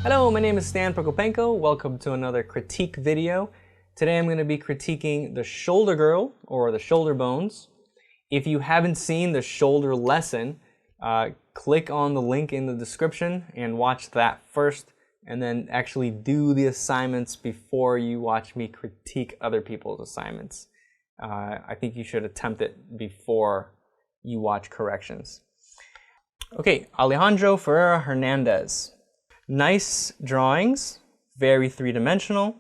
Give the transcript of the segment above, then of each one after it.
Hello, my name is Stan Prokopenko. Welcome to another critique video. Today I'm going to be critiquing the shoulder girdle, or the shoulder bones. If you haven't seen the shoulder lesson, click on the link in the description and watch that first, and then actually do the assignments before you watch me critique other people's assignments. I think you should attempt it before you watch corrections. Okay, Alejandro Ferreira Hernandez. Nice drawings, very three-dimensional.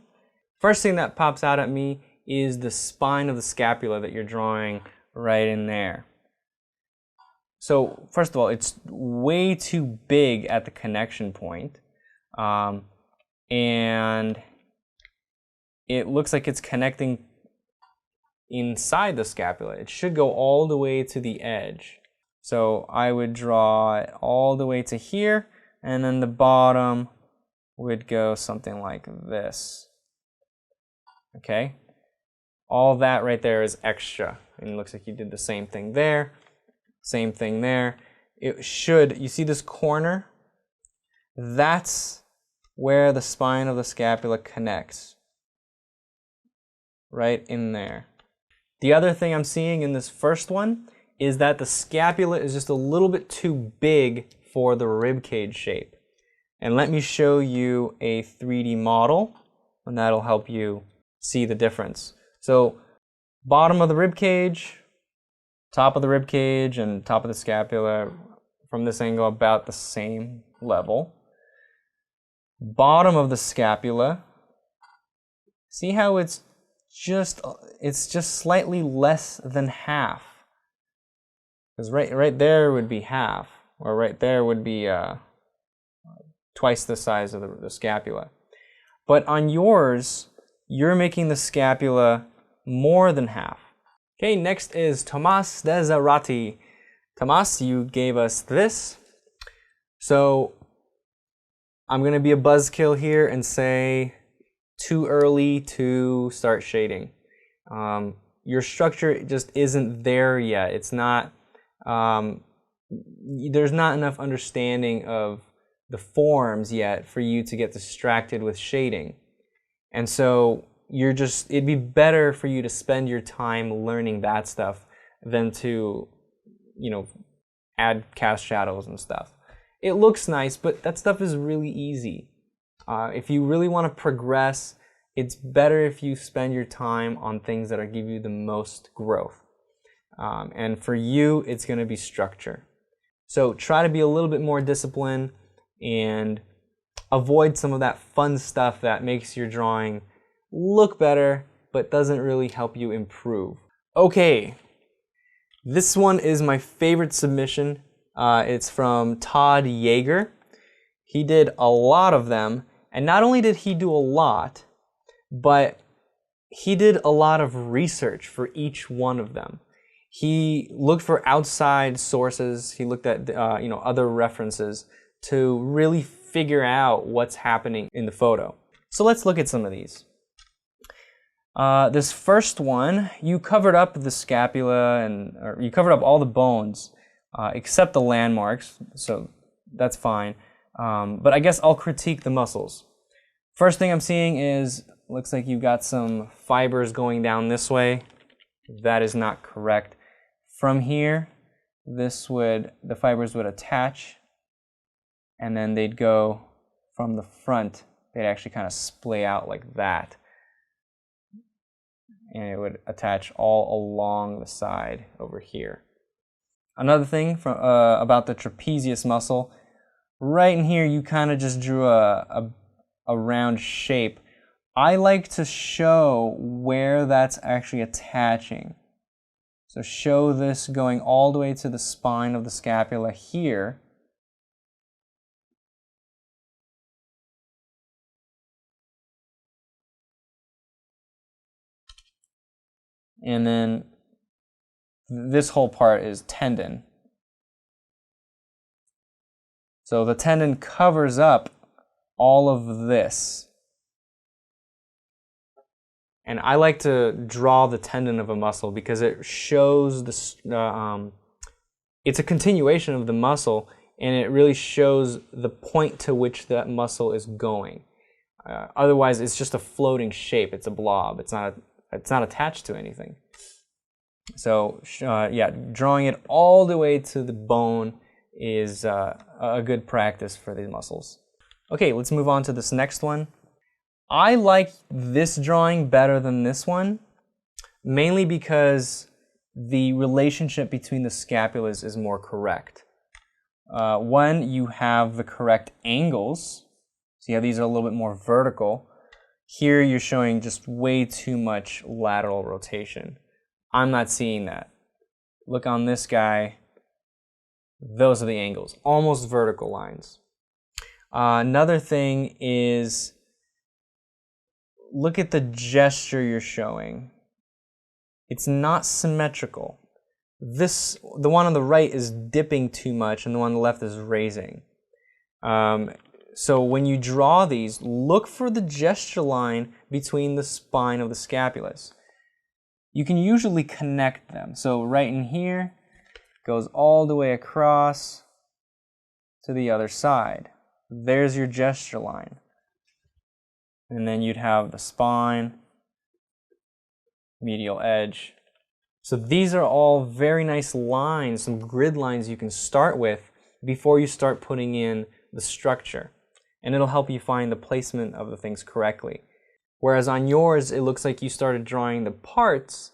First thing that pops out at me is the spine of the scapula that you're drawing right in there. So first of all, it's way too big at the connection point. And it looks like it's connecting inside the scapula. It should go all the way to the edge. So I would draw it all the way to here, and then the bottom would go something like this. Okay? All that right there is extra. And it looks like you did the same thing there, same thing there. It should, you see this corner? That's where the spine of the scapula connects. Right in there. The other thing I'm seeing in this first one is that the scapula is just a little bit too big for the rib cage shape. And let me show you a 3D model, and that'll help you see the difference. So bottom of the rib cage, top of the rib cage, and top of the scapula from this angle about the same level. Bottom of the scapula, see how it's just slightly less than half. Because right there would be half, or right there would be twice the size of the scapula. But on yours, you're making the scapula more than half. Okay, next is Tomas de Zarate. Tomas, you gave us this. So I'm going to be a buzzkill here and say too early to start shading. Your structure just isn't there yet. It's not. There's not enough understanding of the forms yet for you to get distracted with shading. And so it'd be better for you to spend your time learning that stuff than to, add cast shadows and stuff. It looks nice, but that stuff is really easy. If you really want to progress, it's better if you spend your time on things that give you the most growth. And for you, it's going to be structure. So try to be a little bit more disciplined and avoid some of that fun stuff that makes your drawing look better but doesn't really help you improve. Okay, this one is my favorite submission. It's from Todd Jaeger. He did a lot of them, and not only did he do a lot, but he did a lot of research for each one of them. He looked for outside sources. He looked at other references to really figure out what's happening in the photo. So let's look at some of these. This first one, you covered up the scapula or you covered up all the bones except the landmarks, so that's fine. But I guess I'll critique the muscles. First thing I'm seeing is, looks like you've got some fibers going down this way. That is not correct. From here, the fibers would attach, and then they'd go from the front. They'd actually kind of splay out like that. And it would attach all along the side over here. Another thing about the trapezius muscle, right in here you kind of just drew a round shape. I like to show where that's actually attaching. So show this going all the way to the spine of the scapula here. And then this whole part is tendon. So the tendon covers up all of this. And I like to draw the tendon of a muscle because it shows it's a continuation of the muscle and it really shows the point to which that muscle is going. Otherwise, it's just a floating shape. It's a blob. It's not attached to anything. So yeah, drawing it all the way to the bone is a good practice for these muscles. Okay, let's move on to this next one. I like this drawing better than this one, mainly because the relationship between the scapulas is more correct. One, you have the correct angles. So yeah, these are a little bit more vertical. Here you're showing just way too much lateral rotation. I'm not seeing that. Look on this guy. Those are the angles, almost vertical lines. Another thing is, look at the gesture you're showing. It's not symmetrical. The one on the right is dipping too much, and the one on the left is raising. So when you draw these, look for the gesture line between the spine of the scapulas. You can usually connect them. So right in here, goes all the way across to the other side. There's your gesture line. And then you'd have the spine, medial edge. So these are all very nice lines, some grid lines you can start with before you start putting in the structure. And it'll help you find the placement of the things correctly. Whereas on yours, it looks like you started drawing the parts,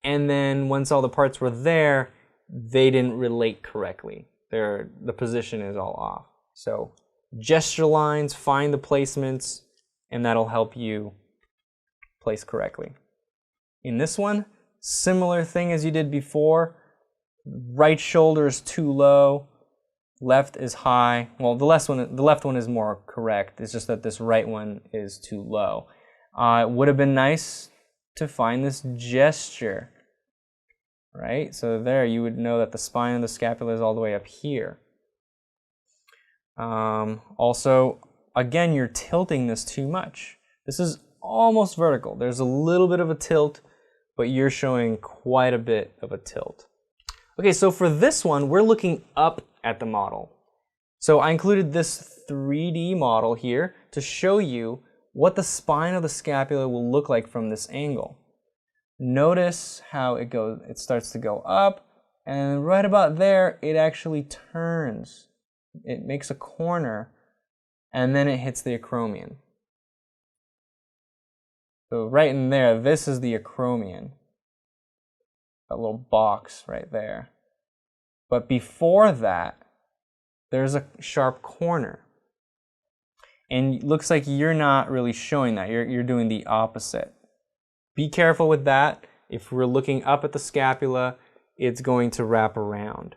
and then once all the parts were there, they didn't relate correctly. The position is all off. So gesture lines, find the placements, and that'll help you place correctly. In this one, similar thing as you did before. Right shoulder is too low, left is high. Well, the left one is more correct. It's just that this right one is too low. It would have been nice to find this gesture, right? So there you would know that the spine of the scapula is all the way up here. Also, again, you're tilting this too much. This is almost vertical. There's a little bit of a tilt, but you're showing quite a bit of a tilt. Okay, so for this one, we're looking up at the model. So I included this 3D model here to show you what the spine of the scapula will look like from this angle. Notice how it starts to go up, and right about there, it actually turns. It makes a corner, and then it hits the acromion. So right in there, this is the acromion. That little box right there. But before that, there's a sharp corner. And it looks like you're not really showing that. You're doing the opposite. Be careful with that. If we're looking up at the scapula, it's going to wrap around.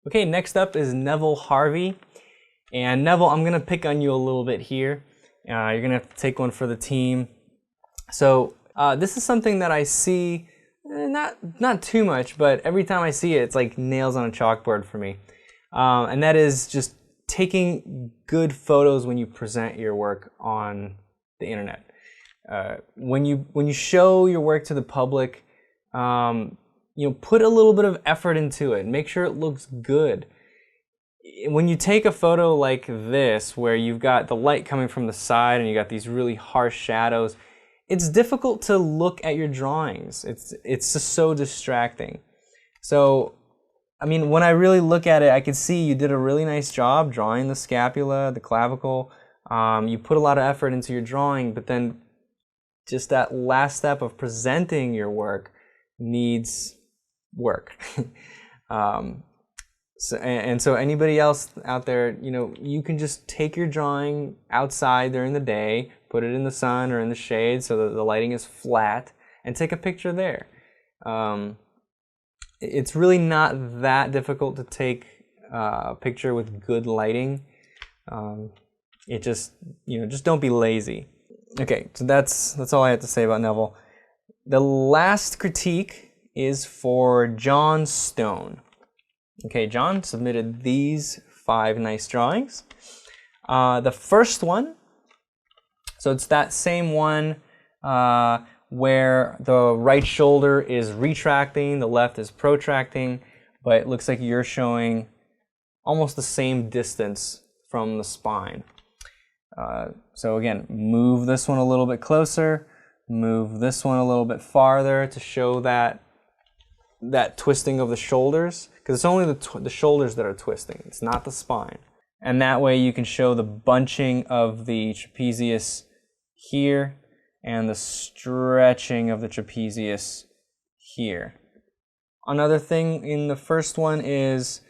Okay, next up is Neville Harvey. And Neville, I'm going to pick on you a little bit here. You're going to have to take one for the team. So this is something that I see, not too much, but every time I see it, it's like nails on a chalkboard for me. And that is just taking good photos when you present your work on the internet. When you show your work to the public, put a little bit of effort into it. Make sure it looks good. When you take a photo like this, where you've got the light coming from the side and you got these really harsh shadows, it's difficult to look at your drawings. It's just so distracting. So, I mean, when I really look at it, I can see you did a really nice job drawing the scapula, the clavicle. You put a lot of effort into your drawing, but then just that last step of presenting your work needs work. So anybody else out there, you can just take your drawing outside during the day, put it in the sun or in the shade so that the lighting is flat, and take a picture there. It's really not that difficult to take a picture with good lighting. It just don't be lazy. Okay, so that's all I have to say about Neville. The last critique is for John Stone. Okay, John submitted these 5 nice drawings. The first one, so it's that same one where the right shoulder is retracting, the left is protracting, but it looks like you're showing almost the same distance from the spine. So again, move this one a little bit closer, move this one a little bit farther to show that twisting of the shoulders, because it's only the shoulders that are twisting, it's not the spine. And that way you can show the bunching of the trapezius here and the stretching of the trapezius here. Another thing in the first one is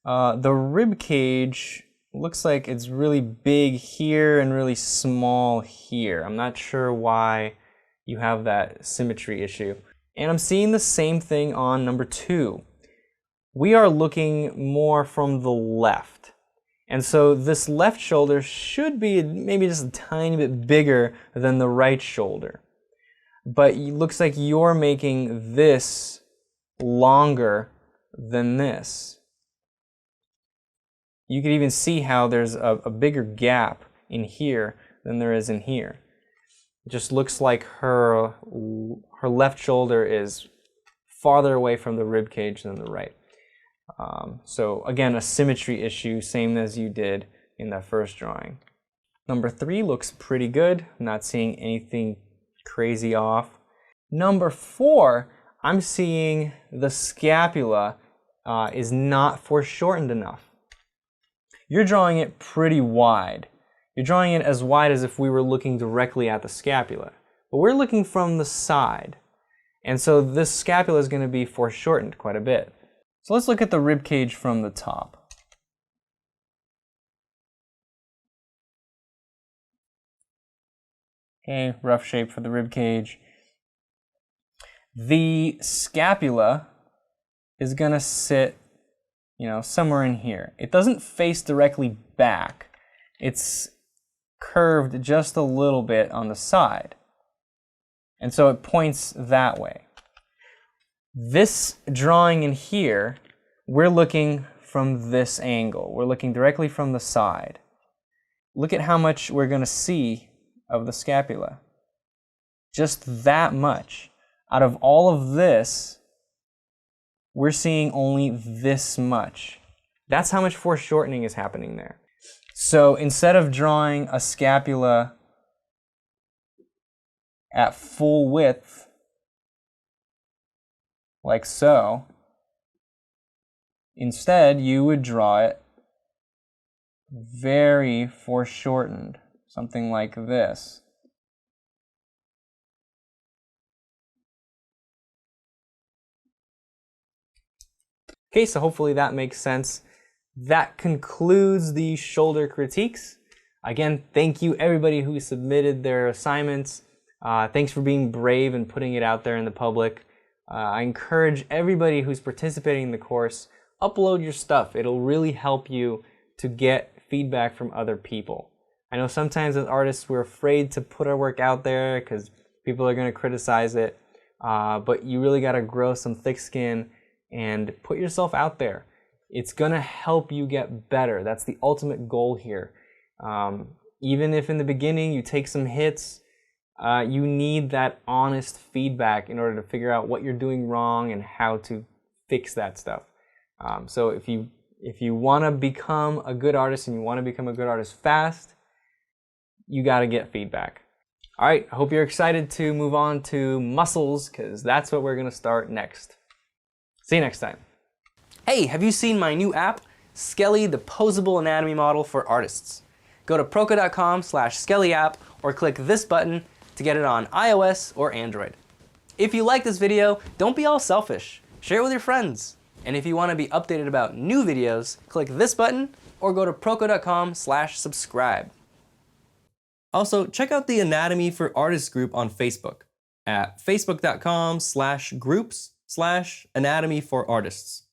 the rib cage looks like it's really big here and really small here. I'm not sure why you have that symmetry issue. And I'm seeing the same thing on number 2. We are looking more from the left. And so this left shoulder should be maybe just a tiny bit bigger than the right shoulder. But it looks like you're making this longer than this. You can even see how there's a bigger gap in here than there is in here. It just looks like her left shoulder is farther away from the rib cage than the right. So again, a symmetry issue, same as you did in that first drawing. Number 3 looks pretty good. I'm not seeing anything crazy off. Number 4, I'm seeing the scapula is not foreshortened enough. You're drawing it pretty wide. You're drawing it as wide as if we were looking directly at the scapula. But we're looking from the side. And so this scapula is going to be foreshortened quite a bit. So let's look at the rib cage from the top. Okay, rough shape for the rib cage. The scapula is going to sit, somewhere in here. It doesn't face directly back. It's curved just a little bit on the side. And so it points that way. This drawing in here, we're looking from this angle. We're looking directly from the side. Look at how much we're going to see of the scapula. Just that much. Out of all of this, we're seeing only this much. That's how much foreshortening is happening there. So instead of drawing a scapula at full width, like so, instead you would draw it very foreshortened, something like this. Okay, so hopefully that makes sense. That concludes the shoulder critiques. Again, thank you everybody who submitted their assignments. Thanks for being brave and putting it out there in the public. I encourage everybody who's participating in the course, upload your stuff. It'll really help you to get feedback from other people. I know sometimes as artists we're afraid to put our work out there because people are going to criticize it, but you really got to grow some thick skin and put yourself out there. It's going to help you get better. That's the ultimate goal here. Even if in the beginning you take some hits, you need that honest feedback in order to figure out what you're doing wrong and how to fix that stuff. So if you want to become a good artist and you want to become a good artist fast, you got to get feedback. All right, I hope you're excited to move on to muscles because that's what we're going to start next. See you next time. Hey, have you seen my new app, Skelly, the posable anatomy model for artists? Go to proko.com/Skelly app or click this button to get it on iOS or Android. If you like this video, don't be all selfish. Share it with your friends. And if you want to be updated about new videos, click this button or go to proko.com/subscribe. Also, check out the Anatomy for Artists group on Facebook at facebook.com/groups/Anatomy for Artists.